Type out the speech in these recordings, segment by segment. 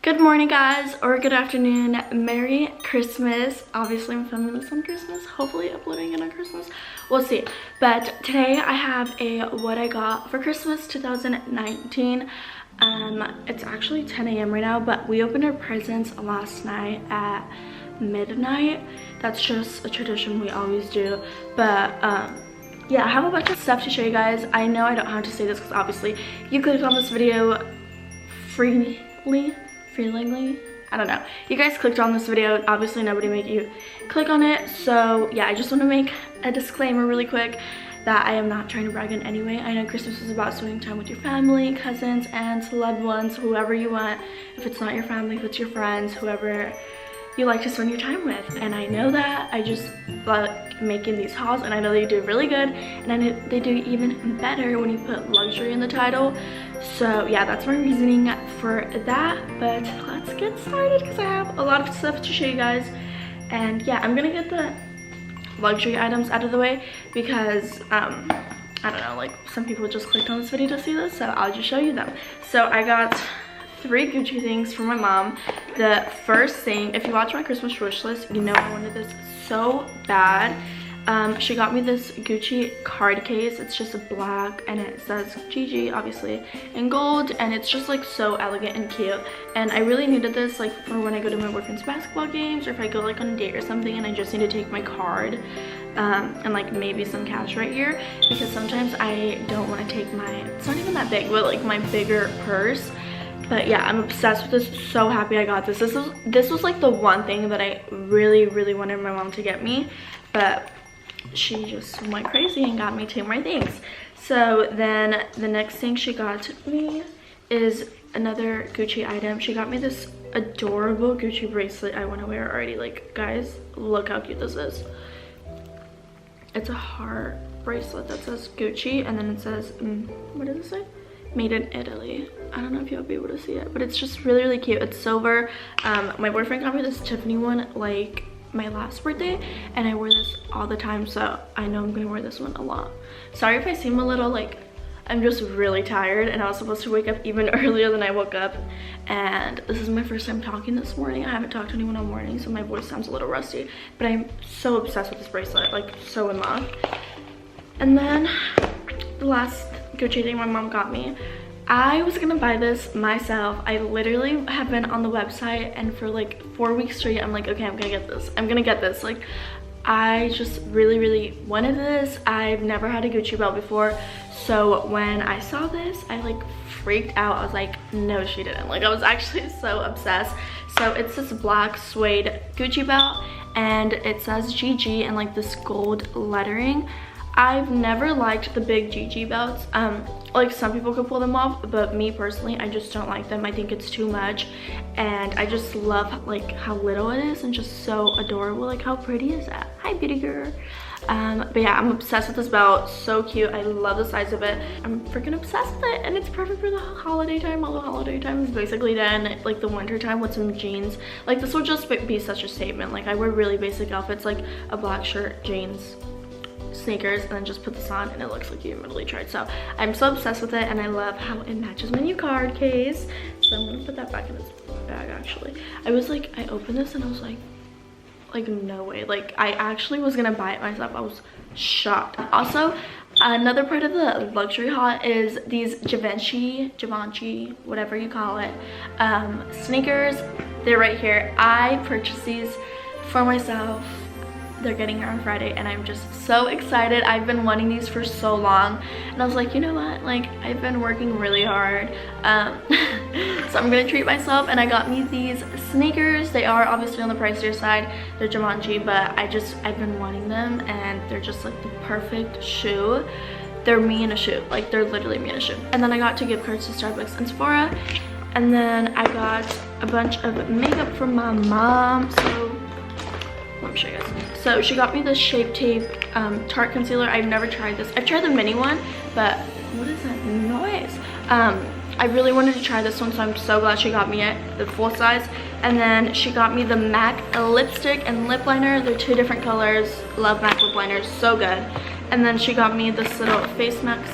Good morning, guys, or good afternoon. Merry Christmas. Obviously, I'm filming this on Christmas. Hopefully uploading it on Christmas. We'll see. But today I have a what I got for Christmas 2019. It's actually 10 a.m. right now, but we opened our presents last night at midnight. That's just a tradition we always do. But yeah, I have a bunch of stuff to show you guys. I know I don't have to say this because obviously you clicked on this video freely. I don't know. You guys clicked on this video. Obviously nobody made you click on it. So yeah, I just want to make a disclaimer really quick that I am not trying to brag in any way. I know Christmas is about spending time with your family, cousins, aunts, loved ones, whoever you want. If it's not your family, if it's your friends, whoever you like to spend your time with. And I know that. I just like making these hauls, and I know they do really good, and I know they do even better when you put luxury in the title. So yeah, that's my reasoning for that. But let's get started because I have a lot of stuff to show you guys. And yeah, I'm gonna get the luxury items out of the way because I don't know, like some people just clicked on this video to see this, so I'll just show you them. So I got 3 Gucci things for my mom. The first thing, if you watch my Christmas wish list, you know I wanted this so bad. She got me this Gucci card case. It's just black and it says GG obviously in gold, and it's just like so elegant and cute, and I really needed this like for when I go to my boyfriend's basketball games, or if I go like on a date or something and I just need to take my card and like maybe some cash right here, because sometimes I don't want to take my, it's not even that big, but like my bigger purse. But yeah, I'm obsessed with this. So happy I got this. This was like the one thing that I really wanted my mom to get me, but she just went crazy and got me 2 more things. So then the next thing she got me is another Gucci item. She got me this adorable Gucci bracelet I want to wear already. Like, guys, look how cute this is. It's a heart bracelet that says Gucci, and then it says what does it say? Made in Italy. I don't know if you'll be able to see it, but it's just really cute. It's silver. My boyfriend got me this Tiffany one like my last birthday, and I wear this all the time, so I know I'm gonna wear this one a lot. Sorry if I seem a little like I'm just really tired, and I was supposed to wake up even earlier than I woke up, and this is my first time talking this morning. I haven't talked to anyone all morning, so my voice sounds a little rusty, but I'm so obsessed with this bracelet, like so in love. And then the last Gucci thing my mom got me, I was gonna buy this myself. I literally have been on the website, and for like 4 weeks straight I'm like, okay, I'm gonna get this. Like, I just really wanted this. I've never had a Gucci belt before, so when I saw this I like freaked out. I was like, no she didn't. Like, I was actually so obsessed. So it's this black suede Gucci belt, and it says GG and like this gold lettering. I've never liked the big GG belts. Like, some people could pull them off, but me personally, I just don't like them. I think it's too much, and I just love like how little it is and just so adorable. Like, how pretty is that? Hi, beauty girl. But yeah, I'm obsessed with this belt. So cute. I love the size of it. I'm freaking obsessed with it, and it's perfect for the holiday time. All the holiday time is basically done. Like the winter time with some jeans. Like, this will just be such a statement. Like, I wear really basic outfits, like a black shirt, jeans, sneakers, and then just put this on and it looks like you literally tried. So I'm so obsessed with it, and I love how it matches my new card case. So I'm gonna put that back in this bag. Actually, I was like, I opened this and I was like no way. Like, I actually was gonna buy it myself. I was shocked. Also, another part of the luxury haul is these Givenchy, whatever you call it, sneakers. They're right here. I purchased these for myself. They're getting here on Friday, and I'm just so excited. I've been wanting these for so long, and I was like, you know what, like, I've been working really hard, so I'm gonna treat myself. And I got me these sneakers. They are obviously on the pricier side. They're Givenchy, but I've been wanting them, and they're just like the perfect shoe. They're me in a shoe. Like, they're literally me in a shoe. And then I got 2 gift cards to Starbucks and Sephora, and then I got a bunch of makeup from my mom. So let me show you guys. So she got me this Shape Tape Tarte concealer. I've never tried this. I've tried the mini one, but what is that noise? I really wanted to try this one, so I'm so glad she got me it, the full size. And then she got me the MAC lipstick and lip liner. They're 2 different colors. Love MAC lip liners, so good. And then she got me this little face mask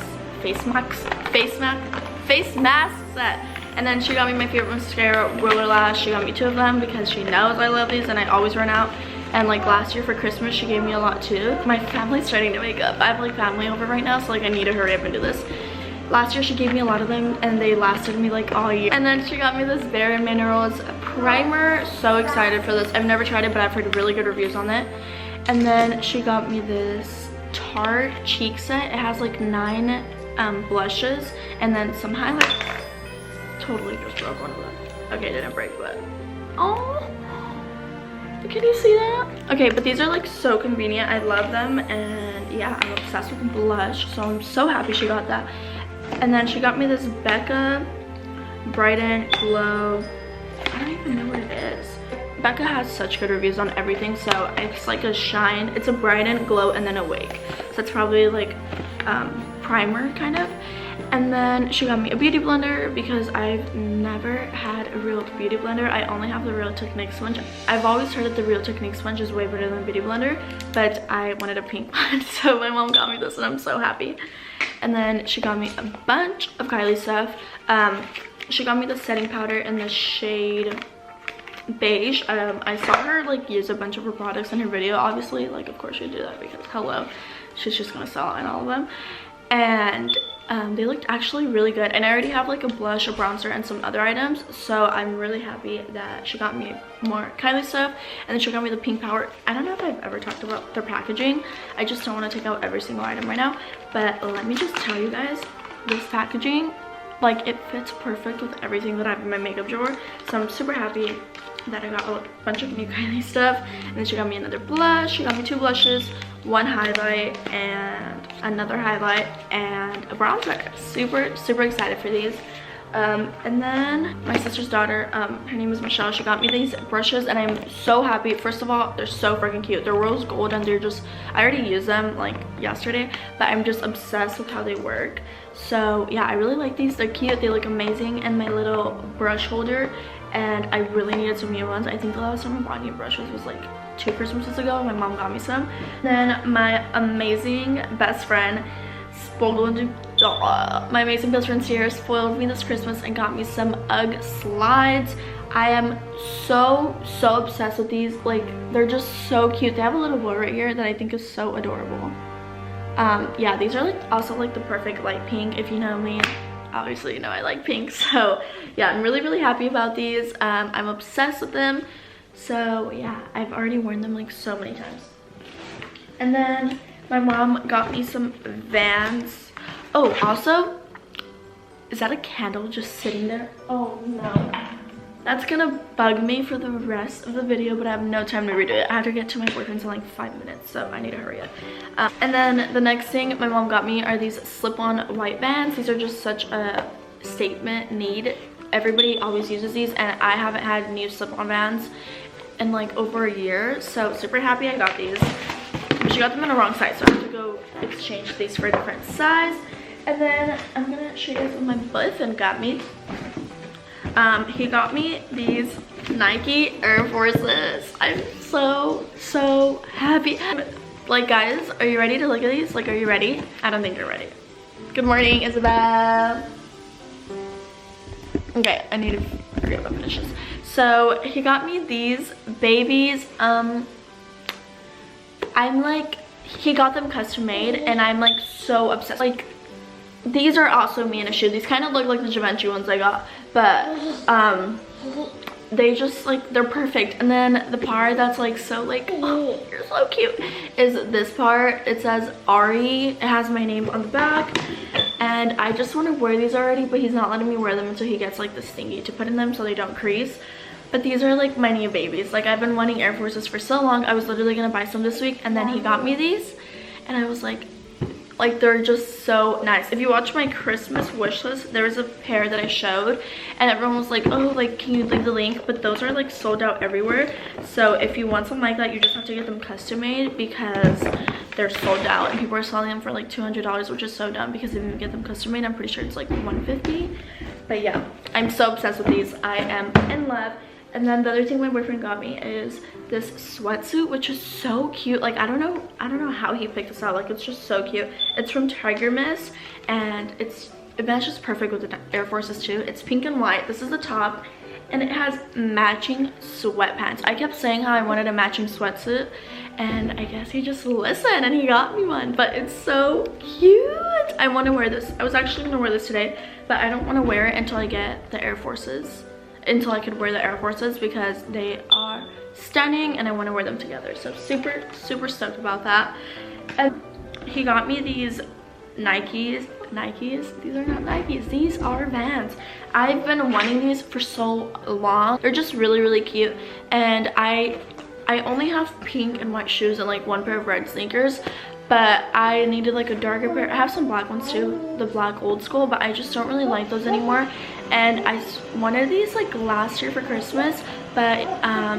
set. And then she got me my favorite mascara, Roller Lash. She got me 2 of them because she knows I love these and I always run out. And like last year for Christmas, she gave me a lot too. My family's starting to wake up. I have like family over right now, so like I need to hurry up and do this. Last year she gave me a lot of them and they lasted me like all year. And then she got me this Bare Minerals primer. So excited for this. I've never tried it, but I've heard really good reviews on it. And then she got me this Tarte Cheeks set. It has like 9 blushes and then some highlights. Totally just broke one of them. Okay, it didn't break, but oh, can you see that? Okay, but these are like so convenient. I love them, and yeah, I'm obsessed with blush, so I'm so happy she got that. And then she got me this Becca Brighten Glow. I don't even know what it is. Becca has such good reviews on everything, so it's like a shine. It's a brighten, glow, and then a wake. So it's probably like primer kind of. And then she got me a beauty blender because I've never had a real beauty blender. I only have the Real Technique sponge. I've always heard that the Real Technique sponge is way better than the beauty blender, but I wanted a pink one, so my mom got me this and I'm so happy. And then she got me a bunch of Kylie stuff. She got me the setting powder in the shade beige. I saw her like use a bunch of her products in her video, obviously, like of course she'd do that because hello, she's just gonna sell in all of them. And they looked actually really good, and I already have like a blush, a bronzer, and some other items, so I'm really happy that she got me more Kylie stuff. And then she got me the pink powder. I don't know if I've ever talked about their packaging. I just don't want to take out every single item right now, but let me just tell you guys, this packaging, like it fits perfect with everything that I have in my makeup drawer, so I'm super happy that I got a bunch of new Kylie stuff. And then she got me another blush. She got me 2 blushes, 1 highlight, and another highlight, and a bronzer. Super excited for these. And then my sister's daughter, her name is Michelle, she got me these brushes, and I'm so happy. First of all, they're so freaking cute. They're rose gold, and they're just, I already used them like yesterday, but I'm just obsessed with how they work. So yeah, I really like these. They're cute, they look amazing. And my little brush holder, and I really needed some new ones. I think the last time I bought new brushes was like 2 Christmases ago. My mom got me some. Then my amazing best friend my amazing best friend Sierra spoiled me this Christmas and got me some UGG slides. I am so obsessed with these. Like, they're just so cute. They have a little bow right here that I think is so adorable. Yeah, these are like also like the perfect light pink. If you know me, obviously you know I like pink. So yeah, I'm really happy about these. I'm obsessed with them. So yeah, I've already worn them like so many times. And then my mom got me some Vans. Oh, also, is that a candle just sitting there? Oh no. That's gonna bug me for the rest of the video, but I have no time to redo it. I have to get to my boyfriend's in like 5 minutes, so I need to hurry up. And then the next thing my mom got me are these slip-on white Vans. These are just such a statement need. Everybody always uses these, and I haven't had new slip-on Vans in like over a year, so super happy I got these. But she got them in the wrong size, so I have to go exchange these for a different size. And then I'm gonna show you guys what my boyfriend got me. He got me these Nike Air Forces. I'm so happy. Like, guys, are you ready to look at these? Like, are you ready? I don't think you're ready. Good morning, Isabel. Okay, I need to hurry up and finish this. So he got me these babies. I'm like, he got them custom made, and I'm like so obsessed. Like, these are also me in a shoe. These kind of look like the Givenchy ones I got, but they just like, they're perfect. And then the part that's like so like, oh, you're so cute, is this part. It says Ari. It has my name on the back, and I just want to wear these already, but he's not letting me wear them until he gets like the thingy to put in them so they don't crease. But these are like my new babies. Like, I've been wanting Air Forces for so long. I was literally gonna buy some this week, and then he got me these, and I was like they're just so nice. If you watch my Christmas wish list, there was a pair that I showed, and everyone was like, oh, like, can you leave the link? But those are like sold out everywhere. So if you want something like that, you just have to get them custom made because they're sold out, and people are selling them for like $200, which is so dumb, because if you get them custom made, I'm pretty sure it's like $150. But yeah, I'm so obsessed with these. I am in love. And then the other thing my boyfriend got me is this sweatsuit, which is so cute. Like, I don't know how he picked this out. Like, it's just so cute. It's from Tiger Mist, and it It matches perfect with the Air Forces too. It's pink and white. This is the top, and it has matching sweatpants. I kept saying how I wanted a matching sweatsuit, and I guess he just listened and he got me one. But it's so cute. I want to wear this. I was actually going to wear this today, but I don't want to wear it until I get the Air Forces. Until I could wear the Air Forces, because they are stunning and I want to wear them together. So super, super stoked about that. And he got me these Nikes. These are not Nikes, these are Vans. I've been wanting these for so long. They're just really, really cute. And I only have pink and white shoes and like one pair of red sneakers, but I needed like a darker pair. I have some black ones too, the black old school, but I just don't really like those anymore. And I wanted these like last year for Christmas, but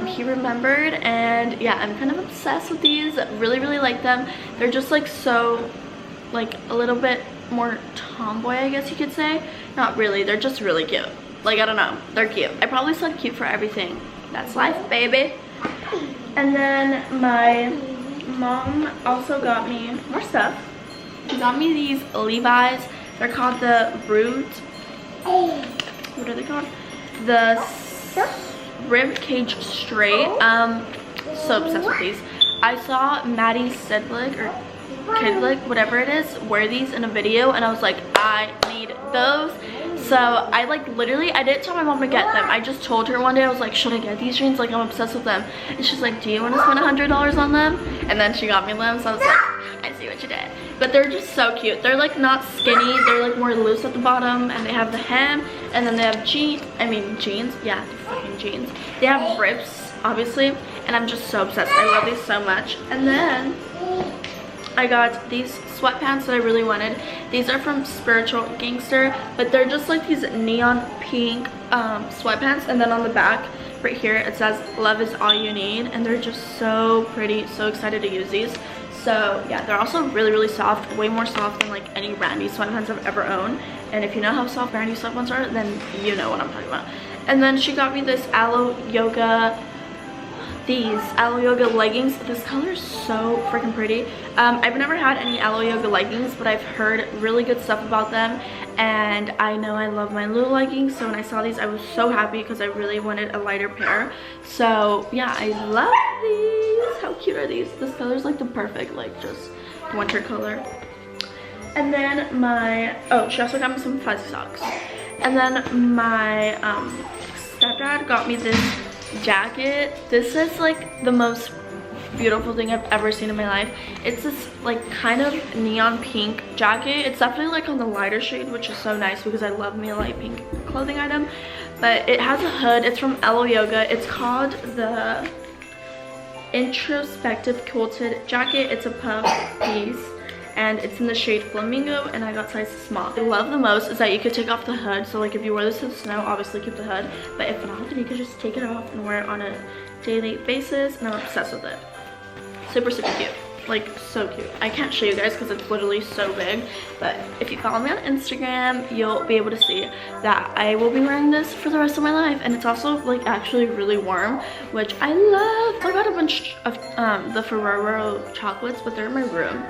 he remembered, and yeah, I'm kind of obsessed with these. Really, really like them. They're just like so, like a little bit more tomboy, I guess you could say. Not really, they're just really cute. Like, I don't know, they're cute. I probably said cute for everything. That's life, baby. And then my mom also got me more stuff. She got me these Levi's. They're called the Brute. What are they called? The Rib Cage Straight. So obsessed with these. I saw Maddie Sidlick or Kidlick, whatever it is, wear these in a video, and I was like, I need those. So I like literally, I didn't tell my mom to get them. I just told her one day, I was like, should I get these jeans? Like, I'm obsessed with them. And she's like, do you want to spend $100 on them? And then she got me them, so I was like, I see what you did. But they're just so cute. They're like not skinny, they're like more loose at the bottom, and they have the hem, and then they have jeans. Yeah, they're fucking jeans. They have rips, obviously, and I'm just so obsessed. I love these so much. And then I got these sweatpants that I really wanted. These are from Spiritual Gangster, but they're just like these neon pink sweatpants, and then on the back right here it says love is all you need, and they're just so pretty. So excited to use these. So yeah, they're also really, really soft, way more soft than like any Randy sweatpants I've ever owned. And if you know how soft Randy sweatpants are, then you know what I'm talking about. And then she got me this Aloe Yoga leggings. This color is so freaking pretty. I've never had any Aloe Yoga leggings, but I've heard really good stuff about them, and I know I love my Lulu leggings. So when I saw these, I was so happy because I really wanted a lighter pair. So yeah, I love these. How cute are these? This color is like the perfect like just winter color. And then she also got me some fuzzy socks. And then my stepdad got me this jacket. This is like the most beautiful thing I've ever seen in my life. It's this like kind of neon pink jacket. It's definitely like on the lighter shade, which is so nice because I love me a light pink clothing item. But it has a hood. It's from Aloe Yoga. It's called the Introspective Quilted jacket. It's a puff piece, and it's in the shade Flamingo, and I got size small. What I love the most is that you could take off the hood. So like if you wear this to the snow, obviously keep the hood, but if not, then you could just take it off and wear it on a daily basis, and I'm obsessed with it. Super, super cute. Like, so cute. I can't show you guys because it's literally so big, but if you follow me on Instagram, you'll be able to see that I will be wearing this for the rest of my life. And it's also like actually really warm, which I love. I got a bunch of the Ferrero chocolates, but they're in my room.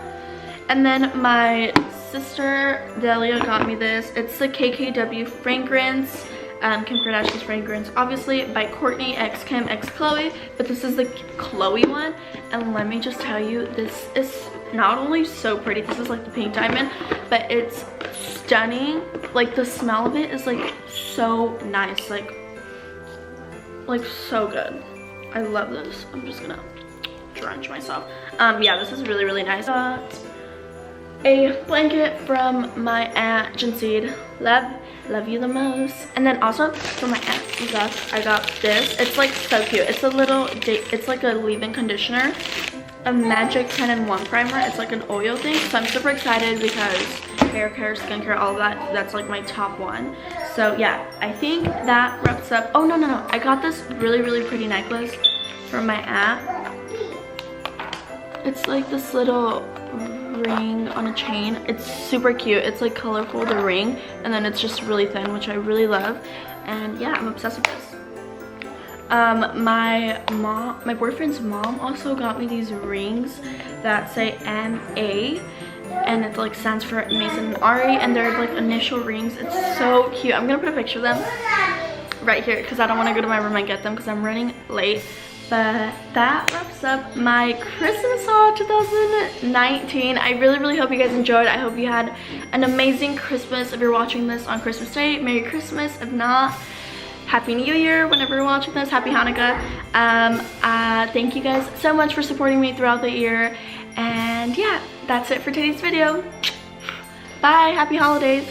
And then my sister Delia got me this. It's the KKW fragrance, Kim Kardashian's fragrance, obviously, by Kourtney x Kim x Khloe, but this is the Khloe one. And let me just tell you, this is not only so pretty, this is like the pink diamond, but it's stunning. Like the smell of it is like so nice, like so good. I love this. I'm just gonna drench myself. Yeah, this is really, really nice. A blanket from my aunt Janseed. Love you the most. And then also from my aunt Suzette, I got this. It's like so cute. It's a little, it's like a leave-in conditioner, a magic 10-in-1 primer. It's like an oil thing. So I'm super excited because hair care, skincare, all of that, that's like my top one. So yeah, I think that wraps up. Oh no, I got this really, really pretty necklace from my aunt. It's like this little ring on a chain. It's super cute. It's like colorful, the ring, and then it's just really thin, which I really love. And yeah, I'm obsessed with this. My boyfriend's mom also got me these rings that say MA, and it like stands for Mason and Ari, and they're like initial rings. It's so cute. I'm gonna put a picture of them right here because I don't want to go to my room and get them because I'm running late. But that wraps up my Christmas haul 2019. I really hope you guys enjoyed. I hope you had an amazing Christmas. If you're watching this on Christmas Day, Merry Christmas. If not, Happy New Year whenever you're watching this. Happy Hanukkah. Thank you guys so much for supporting me throughout the year. And yeah, that's it for today's video. Bye. Happy holidays.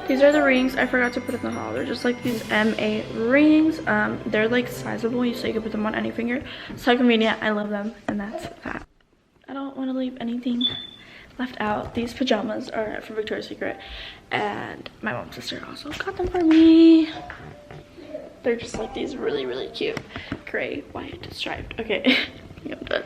These are the rings. I forgot to put in the haul. They're just like these MA rings. They're like sizable, so you can put them on any finger. So convenient. I love them. And that's that. I don't want to leave anything left out. These pajamas are from Victoria's Secret, and my mom's sister also got them for me. They're just like these really cute gray, white, striped. Okay, I'm done.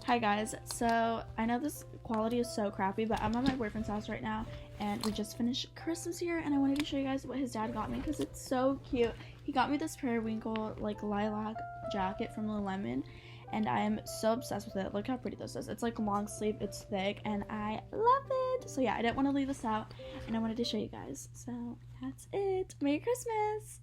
Hi guys, so I know this quality is so crappy, but I'm at my boyfriend's house right now, and we just finished Christmas here, and I wanted to show you guys what his dad got me because it's so cute. He got me this periwinkle like lilac jacket from Lululemon, and I am so obsessed with it. Look how pretty this is. It's like long sleeve, it's thick, and I love it. So yeah, I didn't want to leave this out, and I wanted to show you guys. So that's it. Merry Christmas.